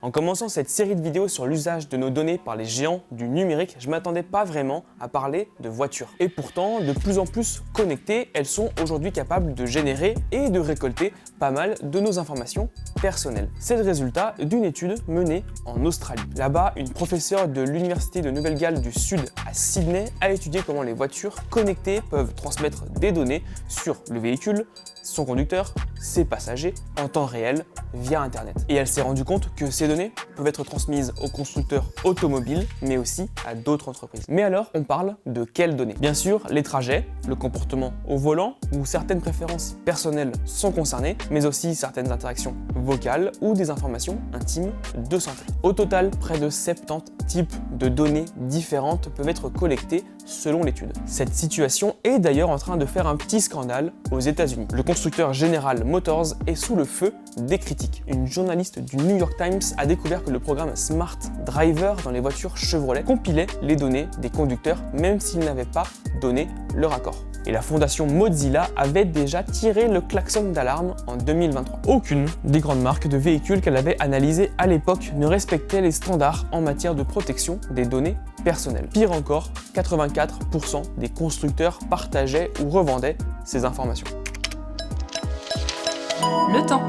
En commençant cette série de vidéos sur l'usage de nos données par les géants du numérique, je ne m'attendais pas vraiment à parler de voitures. Et pourtant, de plus en plus connectées, elles sont aujourd'hui capables de générer et de récolter pas mal de nos informations personnelles. C'est le résultat d'une étude menée en Australie. Là-bas, une professeure de l'Université de Nouvelle-Galles du Sud à Sydney a étudié comment les voitures connectées peuvent transmettre des données sur le véhicule, son conducteur, ses passagers en temps réel via Internet. Et elle s'est rendue compte que ces données peuvent être transmises aux constructeurs automobiles, mais aussi à d'autres entreprises. Mais alors, on parle de quelles données? Bien sûr, les trajets, le comportement au volant ou certaines préférences personnelles sont concernées, mais aussi certaines interactions vocales ou des informations intimes de santé. Au total, près de 70 types de données différentes peuvent être collectées selon l'étude. Cette situation est d'ailleurs en train de faire un petit scandale aux États-Unis. Le constructeur General Motors est sous le feu des critiques. Une journaliste du New York Times a découvert que le programme Smart Driver dans les voitures Chevrolet compilait les données des conducteurs même s'ils n'avaient pas donné leur accord. Et la fondation Mozilla avait déjà tiré le klaxon d'alarme en 2023. Aucune des grandes marques de véhicules qu'elle avait analysées à l'époque ne respectait les standards en matière de protection des données personnelles. Pire encore, 84% des constructeurs partageaient ou revendaient ces informations. Le temps.